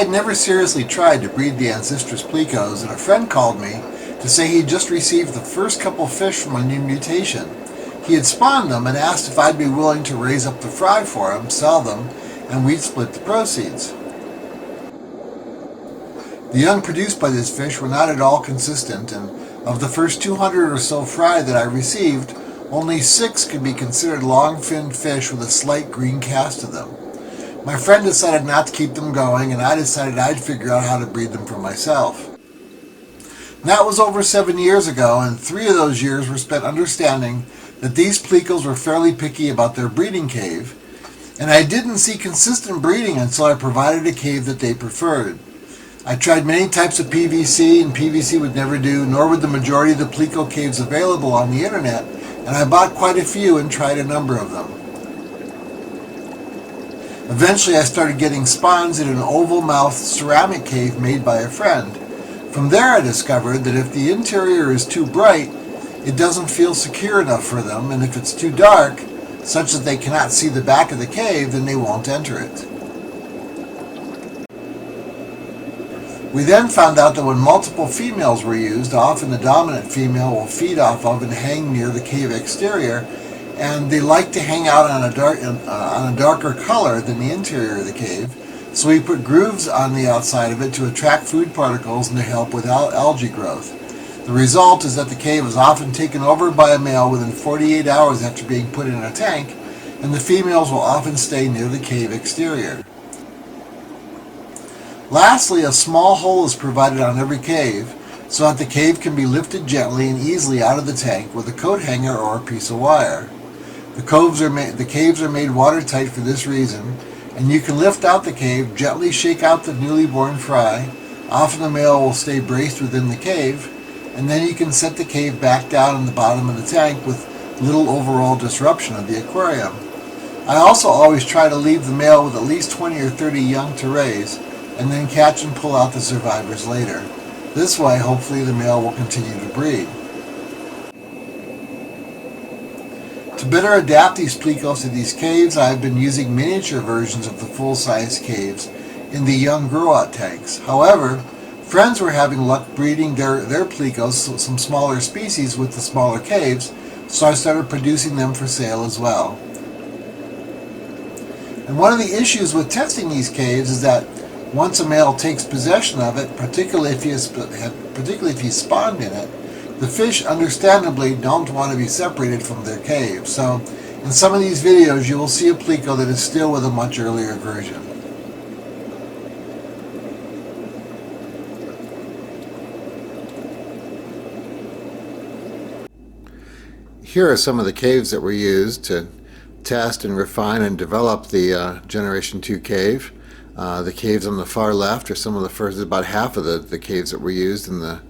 had never seriously tried to breed the Ancestris Plecos, and a friend called me to say he'd just received the first couple fish from a new mutation. He had spawned them and asked if I'd be willing to raise up the fry for him, sell them, and we'd split the proceeds. The young produced by this fish were not at all consistent, and of the first 200 or so fry that I received, only 6 could be considered long-finned fish with a slight green cast to them. My friend decided not to keep them going, and I decided I'd figure out how to breed them for myself. That was over 7 years ago, and 3 of those years were spent understanding that these plecos were fairly picky about their breeding cave, and I didn't see consistent breeding until I provided a cave that they preferred. I tried many types of PVC, and PVC would never do, nor would the majority of the pleco caves available on the internet, and I bought quite a few and tried a number of them. Eventually I started getting spawns in an oval-mouthed ceramic cave made by a friend. From there I discovered that if the interior is too bright, it doesn't feel secure enough for them, and if it's too dark, such that they cannot see the back of the cave, then they won't enter it. We then found out that when multiple females were used, often the dominant female will feed off of and hang near the cave exterior, and they like to hang out on a darker color than the interior of the cave, so we put grooves on the outside of it to attract food particles and to help with algae growth. The result is that the cave is often taken over by a male within 48 hours after being put in a tank, and the females will often stay near the cave exterior. Lastly, a small hole is provided on every cave so that the cave can be lifted gently and easily out of the tank with a coat hanger or a piece of wire. The caves are made watertight for this reason, and you can lift out the cave, gently shake out the newly born fry. Often the male will stay braced within the cave, and then you can set the cave back down in the bottom of the tank with little overall disruption of the aquarium. I also always try to leave the male with at least 20 or 30 young to raise, and then catch and pull out the survivors later. This way, hopefully the male will continue to breed. To better adapt these plecos to these caves, I have been using miniature versions of the full-size caves in the young grow-out tanks. However, friends were having luck breeding their plecos, some smaller species, with the smaller caves, so I started producing them for sale as well. And one of the issues with testing these caves is that once a male takes possession of it, particularly if he spawned in it, the fish understandably don't want to be separated from their cave. So in some of these videos you will see a pleco that is still with a much earlier version. Here are some of the caves that were used to test and refine and develop the Generation 2 cave. The caves on the far left are some of the first, about half of the caves that were used in the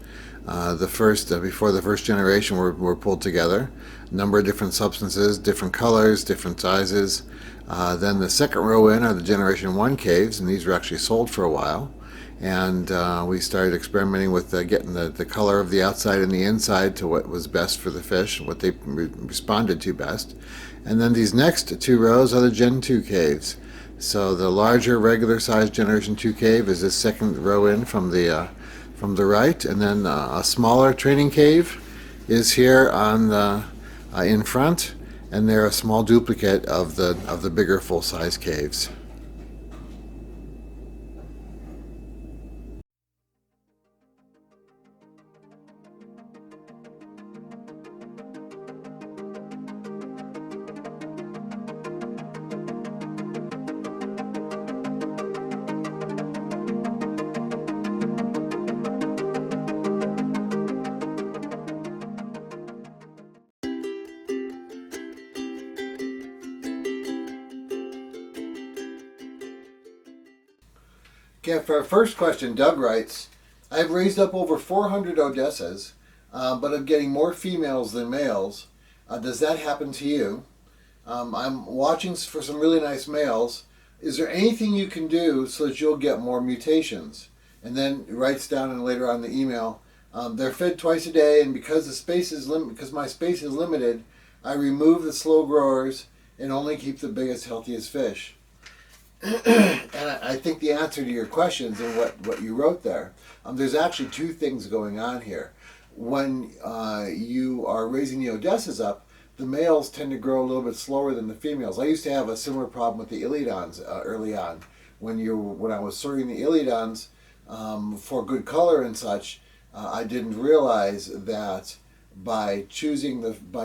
first, before the first generation were pulled together. A number of different substances, different colors, different sizes. Then the second row in are the Generation 1 caves, and these were actually sold for a while. And we started experimenting with getting the color of the outside and the inside to what was best for the fish, what they responded to best. And then these next 2 rows are the Gen 2 caves. So the larger regular sized Generation 2 cave is this second row in from the right, and then a smaller training cave is here on the in front, and they're a small duplicate of the bigger full size caves. Okay, for our first question, Doug writes, I've raised up over 400 Odessas, but I'm getting more females than males. Does that happen to you? I'm watching for some really nice males. Is there anything you can do so that you'll get more mutations? And then he writes down and later on the email, they're fed twice a day, and because my space is limited, I remove the slow growers and only keep the biggest, healthiest fish. And I think the answer to your questions and what you wrote there, there's actually two things going on here. When you are raising the Odessas up, the males tend to grow a little bit slower than the females. I used to have a similar problem with the Iliodons early on. When I was sorting the Iliodons for good color and such, I didn't realize that by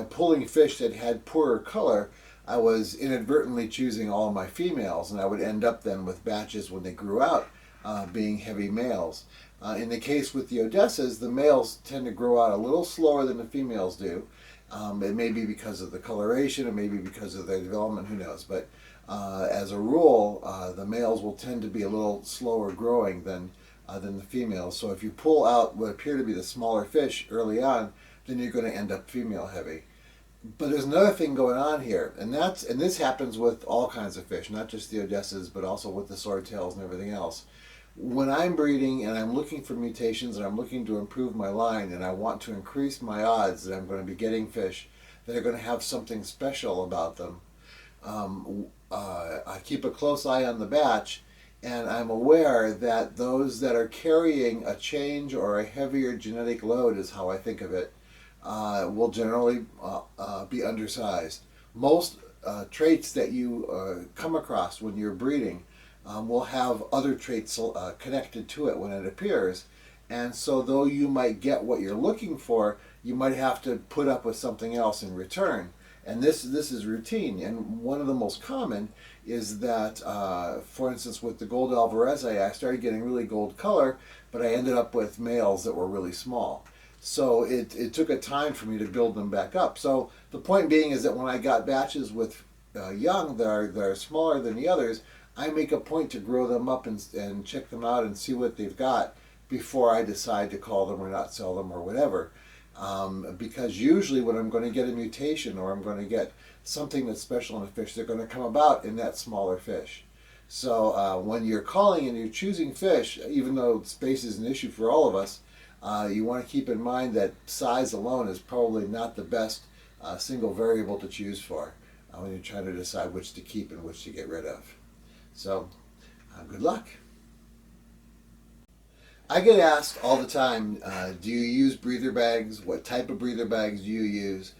pulling fish that had poorer color, I was inadvertently choosing all my females, and I would end up then with batches when they grew out being heavy males. In the case with the Odessas, the males tend to grow out a little slower than the females do. It may be because of the coloration, it may be because of their development, who knows. But as a rule, the males will tend to be a little slower growing than the females. So if you pull out what appear to be the smaller fish early on, then you're going to end up female heavy. But there's another thing going on here, and this happens with all kinds of fish, not just the Odessas, but also with the swordtails and everything else. When I'm breeding and I'm looking for mutations and I'm looking to improve my line and I want to increase my odds that I'm going to be getting fish that are going to have something special about them, I keep a close eye on the batch, and I'm aware that those that are carrying a change or a heavier genetic load, is how I think of it, will generally be undersized. Most traits that you come across when you're breeding will have other traits connected to it when it appears. And so though you might get what you're looking for, you might have to put up with something else in return. And this is routine. And one of the most common is that, for instance, with the gold alvarezi, I started getting really gold color, but I ended up with males that were really small. So it took a time for me to build them back up. So the point being is that when I got batches with young that are smaller than the others, I make a point to grow them up and check them out and see what they've got before I decide to call them or not sell them or whatever. Because usually when I'm going to get a mutation or I'm going to get something that's special in a fish, they're going to come about in that smaller fish. So when you're calling and you're choosing fish, even though space is an issue for all of us, you want to keep in mind that size alone is probably not the best single variable to choose for when you're trying to decide which to keep and which to get rid of. So, good luck. I get asked all the time, do you use breather bags? What type of breather bags do you use?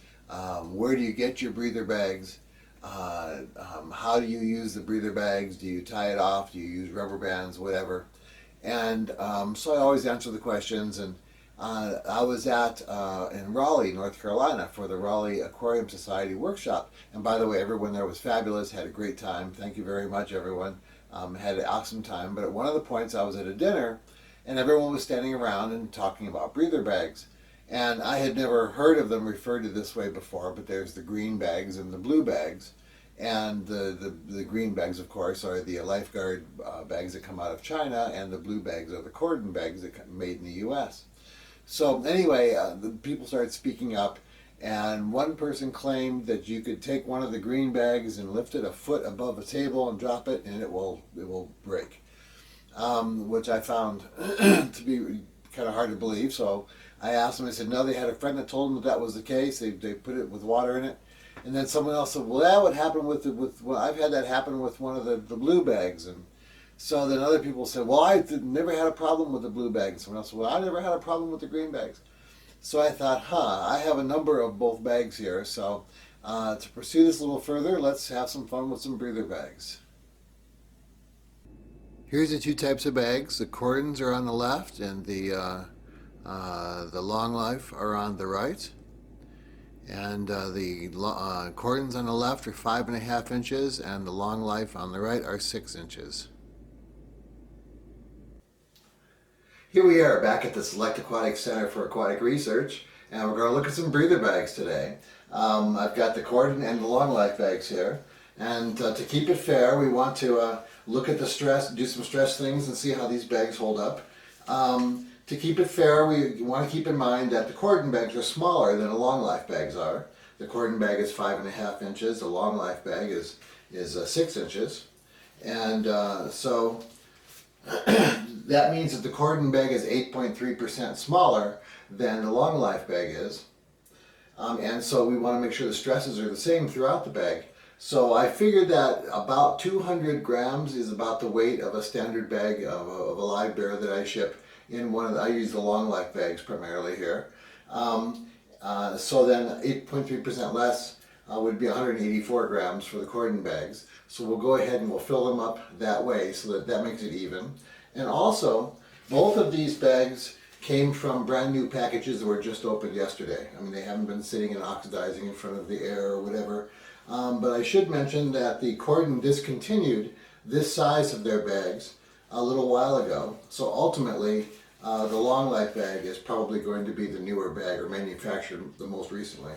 Where do you get your breather bags? How do you use the breather bags? Do you tie it off? Do you use rubber bands? Whatever. And so I always answer the questions. And I was in Raleigh, North Carolina, for the Raleigh Aquarium Society workshop. And by the way, everyone there was fabulous. Had a great time. Thank you very much, everyone. Had an awesome time. But at one of the points, I was at a dinner, and everyone was standing around and talking about breather bags. And I had never heard of them referred to this way before. But there's the green bags and the blue bags. And the green bags, of course, are the lifeguard bags that come out of China, and the blue bags are the cordon bags that come made in the U.S. So anyway, the people started speaking up, and one person claimed that you could take one of the green bags and lift it a foot above a table and drop it, and it will break, which I found to be kind of hard to believe. So I asked them. I said, no, they had a friend that told them that was the case. They put it with water in it. And then someone else said, well, that would happen well, I've had that happen with one of the blue bags. And so then other people said, well, I never had a problem with the blue bag. And someone else said, well, I never had a problem with the green bags. So I thought, I have a number of both bags here. So to pursue this a little further, let's have some fun with some breather bags. Here's the two types of bags. The cordons are on the left, and the long life are on the right. And the cordons on the left are 5.5 inches, and the long life on the right are 6 inches. Here we are back at the Select Aquatics Center for Aquatic Research, and we're going to look at some breather bags today. I've got the cordon and the long life bags here, and to keep it fair, we want to look at the stress, do some stress things, and see how these bags hold up. To keep it fair, we want to keep in mind that the cordon bags are smaller than the long life bags are. The cordon bag is 5.5 inches. The long life bag is 6 inches, and so that means that the cordon bag is 8.3% smaller than the long life bag is, and so we want to make sure the stresses are the same throughout the bag. So I figured that about 200 grams is about the weight of a standard bag of a live bear that I ship in one of the, I use the long life bags primarily here. So then 8.3% less would be 184 grams for the cordon bags. So we'll go ahead and we'll fill them up that way so that that makes it even. And also, both of these bags came from brand new packages that were just opened yesterday. I mean, they haven't been sitting and oxidizing in front of the air or whatever. But I should mention that the cordon discontinued this size of their bags a little while ago. So ultimately, the long life bag is probably going to be the newer bag or manufactured the most recently.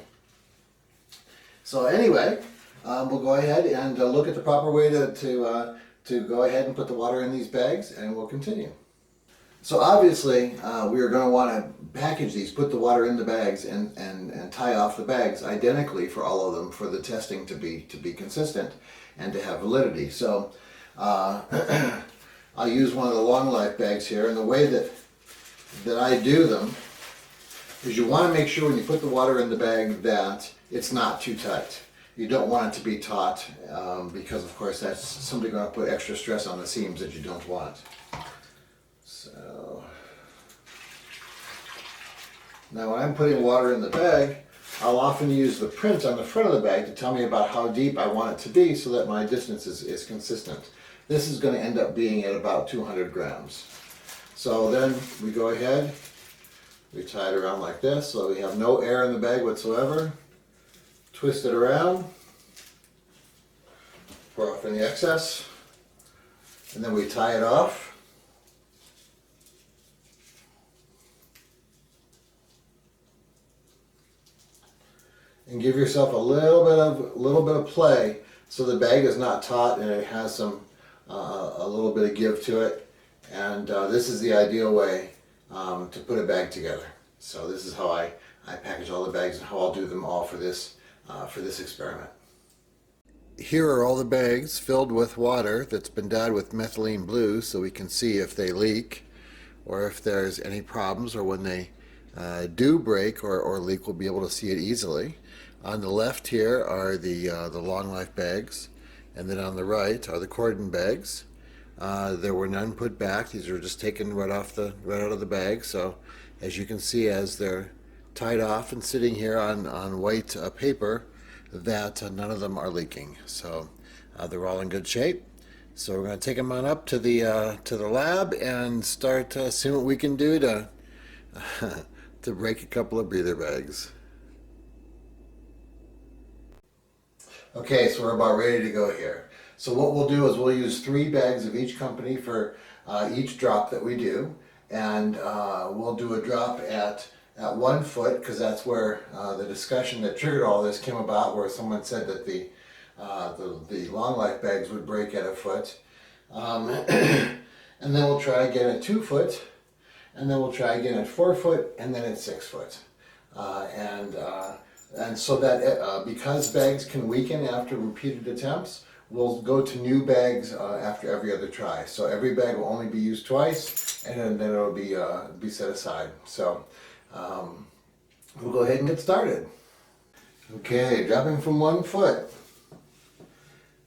So anyway, we'll go ahead and look at the proper way to go ahead and put the water in these bags, and we'll continue. So obviously, we are going to want to package these, put the water in the bags, and tie off the bags identically for all of them for the testing to be consistent and to have validity. So I'll use one of the long life bags here, and the way that I do them is you want to make sure when you put the water in the bag that it's not too tight. You don't want it to be taut because of course that's simply going to put extra stress on the seams that you don't want. So now when I'm putting water in the bag, I'll often use the print on the front of the bag to tell me about how deep I want it to be so that my distance is consistent. This is going to end up being at about 200 grams. So then we go ahead, we tie it around like this so we have no air in the bag whatsoever. Twist it around, pour off any excess, and then we tie it off. And give yourself a little bit of play so the bag is not taut and it has some a little bit of give to it. And this is the ideal way to put a bag together. So this is how I package all the bags and how I'll do them all for this experiment. Here are all the bags filled with water that's been dyed with methylene blue so we can see if they leak or if there's any problems, or when they do break or leak, we'll be able to see it easily. On the left here are the long life bags, and then on the right are the cordon bags. There were none put back. These were just taken right out of the bag. So as you can see, as they're tied off and sitting here on white paper, that none of them are leaking. So they're all in good shape. So we're going to take them on up to the lab and start seeing what we can do to to break a couple of breather bags. Okay, so we're about ready to go here. So what we'll do is we'll use 3 bags of each company for each drop that we do, and we'll do a drop at 1 foot, because that's where the discussion that triggered all this came about, where someone said that the long life bags would break at 1 foot. And then we'll try again at 2 foot, and then we'll try again at 4 foot, and then at 6 foot. And so that because bags can weaken after repeated attempts, we'll go to new bags after every other try. So every bag will only be used twice, and then it'll be set aside. So we'll go ahead and get started. Okay, dropping from 1 foot.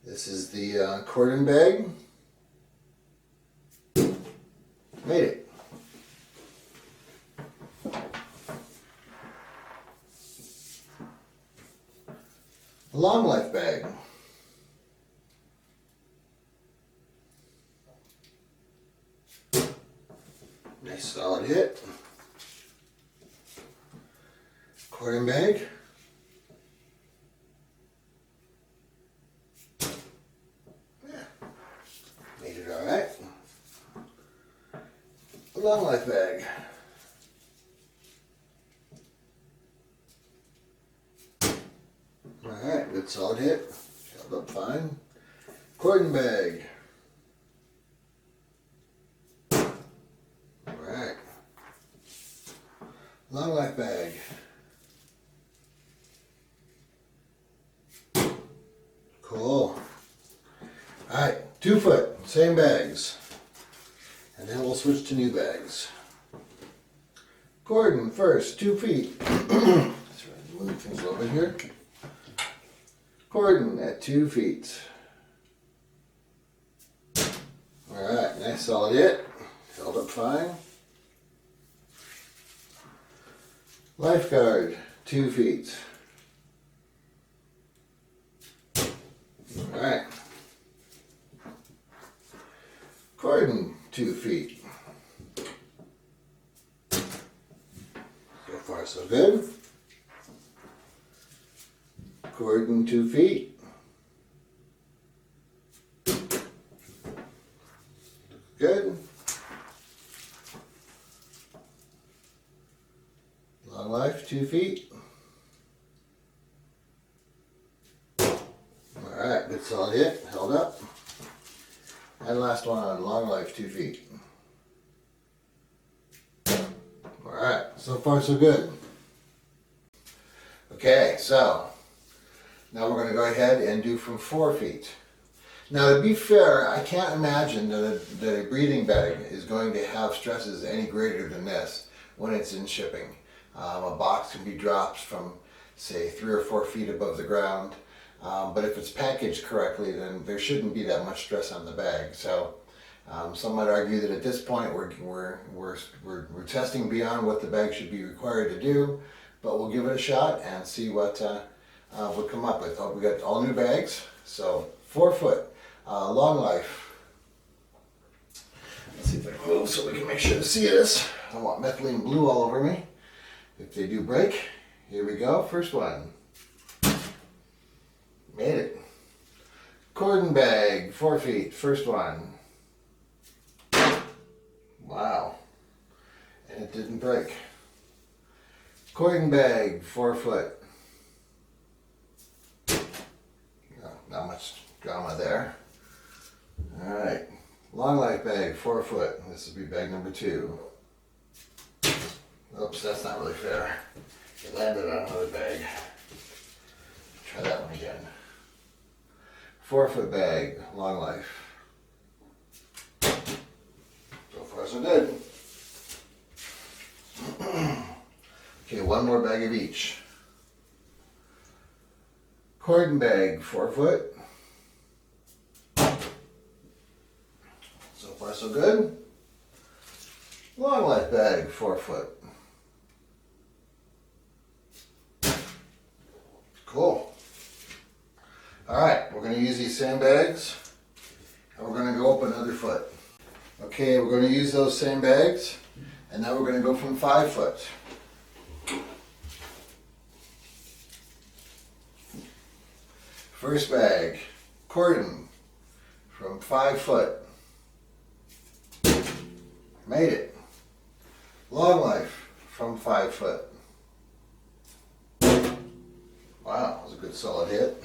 This is the cordon bag. Made it. A long life bag. Nice solid hit. Cordon bag. Yeah. Made it all right. A long life bag. Alright, good solid hit. Held up fine. Cordon bag. Alright. Long life bag. Cool. Alright, 2 foot, same bags. And then we'll switch to new bags. Cordon first, 2 feet. Let's move things over here. Cordon at 2 feet. Alright, nice solid hit. Held up fine. Lifeguard, 2 feet. Alright. Cordon, 2 feet. So far so good. Cordon, 2 feet. Good. Long life, 2 feet. Alright, good solid hit, held up. And last one on long life, 2 feet. Alright, so far so good. Okay, so now we're going to go ahead and do from 4 feet. Now to be fair, I can't imagine that a breeding bag is going to have stresses any greater than this when it's in shipping. A box can be dropped from say 3 or 4 feet above the ground. But if it's packaged correctly, then there shouldn't be that much stress on the bag. So some might argue that at this point we're testing beyond what the bag should be required to do, but we'll give it a shot and see what we'll come up with. We got all new bags, so 4 foot, long life. Let's see if I can move so we can make sure to see this. I don't want methylene blue all over me. If they do break, here we go. First one. Made it. Cordon bag, 4 feet, first one. Wow. And it didn't break. Cordon bag, 4 foot. Not much drama there. Alright. Long life bag, 4 foot. This will be bag number 2. Oops, that's not really fair. It landed on another bag. Try that one again. 4 foot bag, long life. So far so good. Okay, one more bag of each. Cordon bag, 4 foot. So far so good. Long life bag, 4 foot. Cool. Alright, we're going to use these same bags and we're going to go up another foot. Okay, we're going to use those same bags and now we're going to go from 5 foot. First bag, cordon from 5 foot. Made it. Long life from 5 foot. Wow, that was a good solid hit.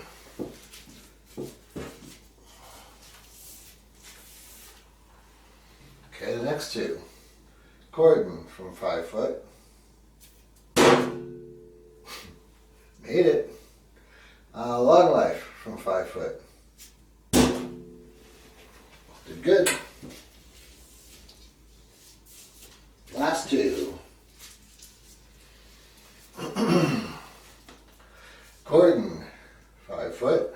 Okay, the next two. Cordon from 5 foot. Made it. Long life from 5 foot. Did good. Last two. Cordon, 5 foot.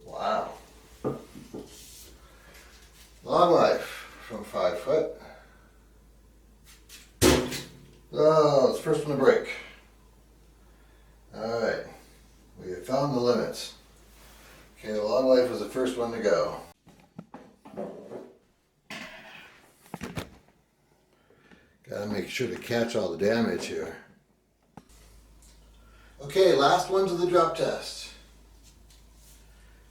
Wow. Long life from 5 foot. Oh, it's the first one to break. Alright, we have found the limits. Okay, the long life was the first one to go. Gotta make sure to catch all the damage here. Okay, last one to the drop test.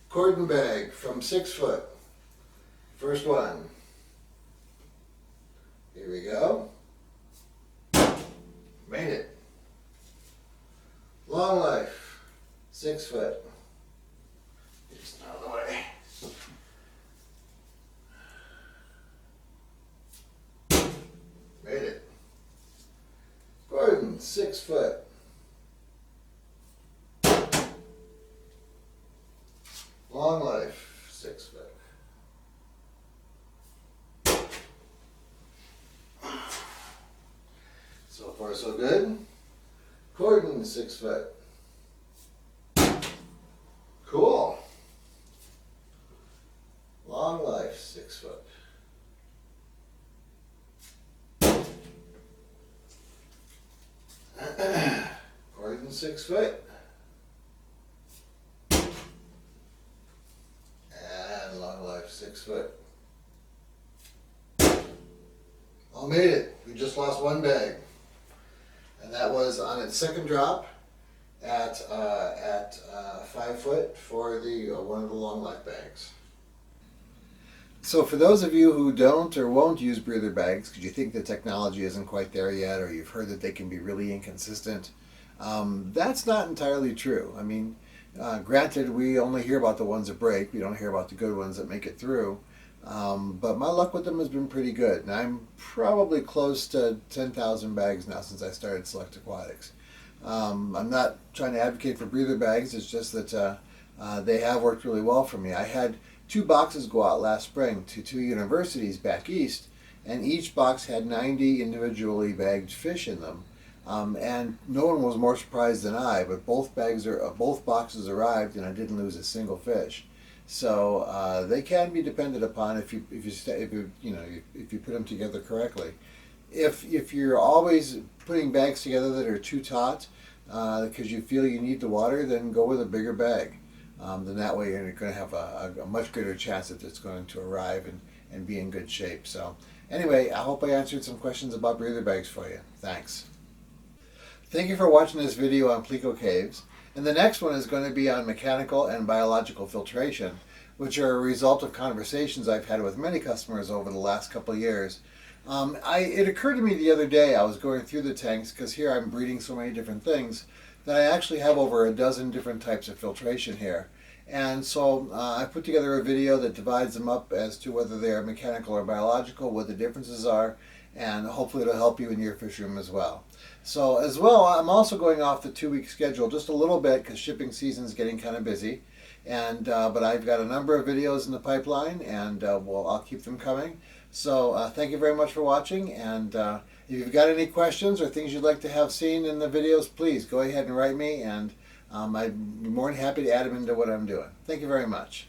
Cordon bag from 6 foot. First one. Here we go. Made it. Long life, 6 foot. Just out of the way. Made it. Cordon, 6 foot. Long life, 6 foot. So far so good. Cordon, 6 foot. 6 foot. And long life 6 foot. All made it. We just lost one bag. And that was on its second drop at 5 foot for the one of the long life bags. So for those of you who don't or won't use breather bags because you think the technology isn't quite there yet, or you've heard that they can be really inconsistent, that's not entirely true. I mean, granted, we only hear about the ones that break. We don't hear about the good ones that make it through. But my luck with them has been pretty good. And I'm probably close to 10,000 bags now since I started Select Aquatics. I'm not trying to advocate for breather bags. It's just that they have worked really well for me. I had 2 boxes go out last spring to 2 universities back east, and each box had 90 individually bagged fish in them. And no one was more surprised than I, but both boxes arrived and I didn't lose a single fish. So they can be depended upon if you put them together correctly. If you're always putting bags together that are too taut because you feel you need the water, then go with a bigger bag. Then that way you're going to have a much greater chance that it's going to arrive and be in good shape. So anyway, I hope I answered some questions about breather bags for you. Thanks. Thank you for watching this video on Pleco caves. And the next one is going to be on mechanical and biological filtration, which are a result of conversations I've had with many customers over the last couple of years. It occurred to me the other day, I was going through the tanks, because here I'm breeding so many different things, that I actually have over a dozen different types of filtration here. And so I put together a video that divides them up as to whether they are mechanical or biological, what the differences are, and hopefully it'll help you in your fish room as well. So as well, I'm also going off the 2-week schedule just a little bit because shipping season is getting kind of busy. And but I've got a number of videos in the pipeline, and I'll keep them coming. So thank you very much for watching, and if you've got any questions or things you'd like to have seen in the videos, please go ahead and write me, and I'm more than happy to add them into what I'm doing. Thank you very much.